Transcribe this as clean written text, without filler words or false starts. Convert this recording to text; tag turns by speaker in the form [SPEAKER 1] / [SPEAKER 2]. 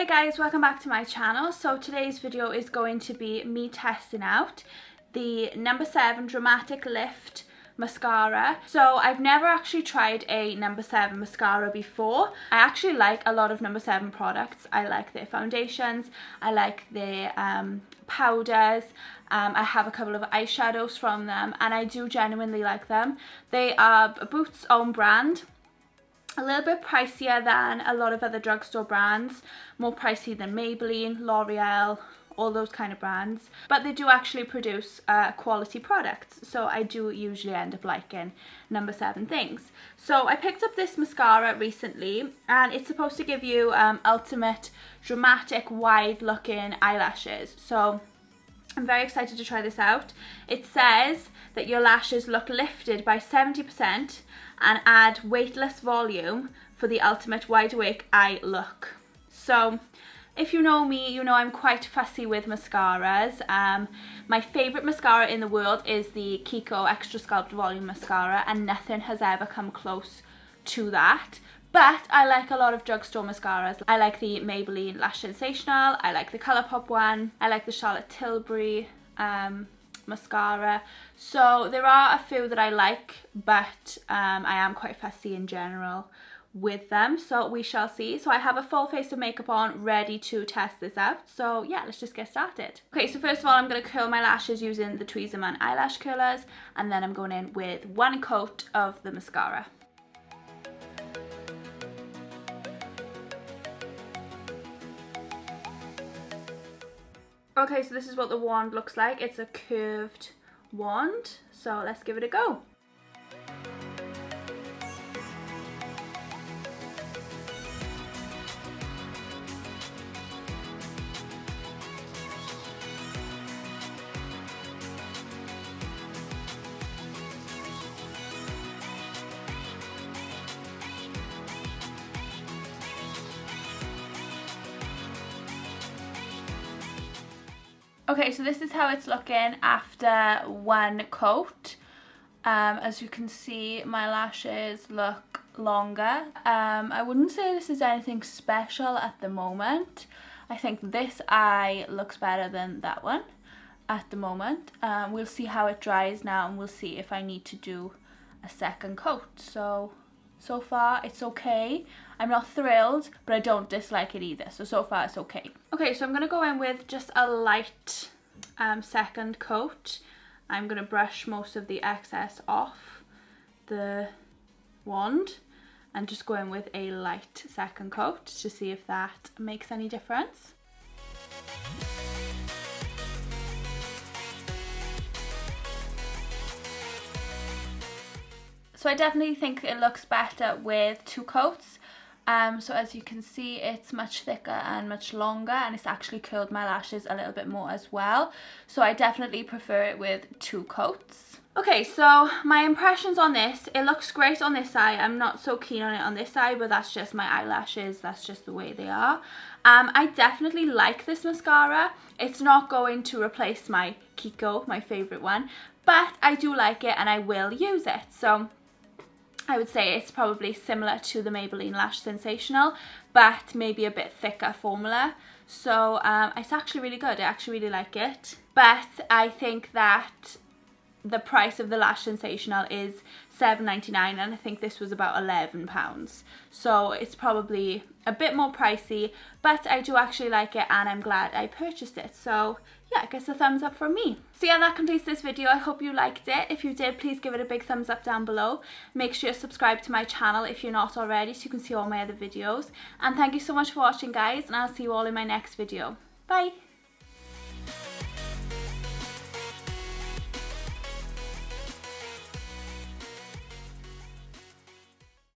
[SPEAKER 1] Hey guys, welcome back to my channel. So today's video is going to be me testing out the No7 Dramatic Lift Mascara. So I've never actually tried a No7 mascara before. I actually like a lot of No7 products. I like their foundations, I like their powders, I have a couple of eyeshadows from them and I do genuinely like them. They are Boots' own brand. A little bit pricier than a lot of other drugstore brands, more pricey than Maybelline, L'Oreal, all those kind of brands, but they do actually produce quality products, so I do usually end up liking No7 things. So I picked up this mascara recently and it's supposed to give you ultimate dramatic wide looking eyelashes, so I'm very excited to try this out. It says that your lashes look lifted by 70% and add weightless volume for the ultimate wide awake eye look. So if you know me, you know I'm quite fussy with mascaras. My favourite mascara in the world is the Deco Extra Sculpt Volume Mascara and nothing has ever come close to that. But I like a lot of drugstore mascaras. I like the Maybelline Lash Sensational, I like the Colourpop one, I like the Charlotte Tilbury mascara. So there are a few that I like, but I am quite fussy in general with them, so we shall see. So I have a full face of makeup on ready to test this out, so yeah, let's just get started. Okay, so first of all I'm going to curl my lashes using the Tweezerman eyelash curlers, and then I'm going in with one coat of the mascara. Okay, so this is what the wand looks like. It's a curved wand, so let's give it a go. Okay, so this is how it's looking after one coat. As you can see, my lashes look longer. I wouldn't say this is anything special at the moment. I think this eye looks better than that one at the moment. We'll see how it dries now and we'll see if I need to do a second coat. So far it's okay. I'm not thrilled, but I don't dislike it either. So far it's okay. Okay, so I'm gonna go in with just a light second coat. I'm gonna brush most of the excess off the wand and just go in with a light second coat to see if that makes any difference. So I definitely think it looks better with two coats. So as you can see, it's much thicker and much longer, and it's actually curled my lashes a little bit more as well. So I definitely prefer it with two coats. Okay, so my impressions on this, it looks great on this eye. I'm not so keen on it on this eye, but that's just my eyelashes. That's just the way they are. I definitely like this mascara. It's not going to replace my Deco, my favourite one, but I do like it and I will use it. So I would say it's probably similar to the Maybelline Lash Sensational, but maybe a bit thicker formula. So it's actually really good. I actually really like it. But I think that the price of the Lash Sensational is £7.99 and I think this was about £11. So it's probably a bit more pricey, but I do actually like it and I'm glad I purchased it. So yeah, I guess a thumbs up from me. So yeah, that completes this video. I hope you liked it. If you did, please give it a big thumbs up down below. Make sure you subscribe to my channel if you're not already so you can see all my other videos. And thank you so much for watching, guys, and I'll see you all in my next video. Bye!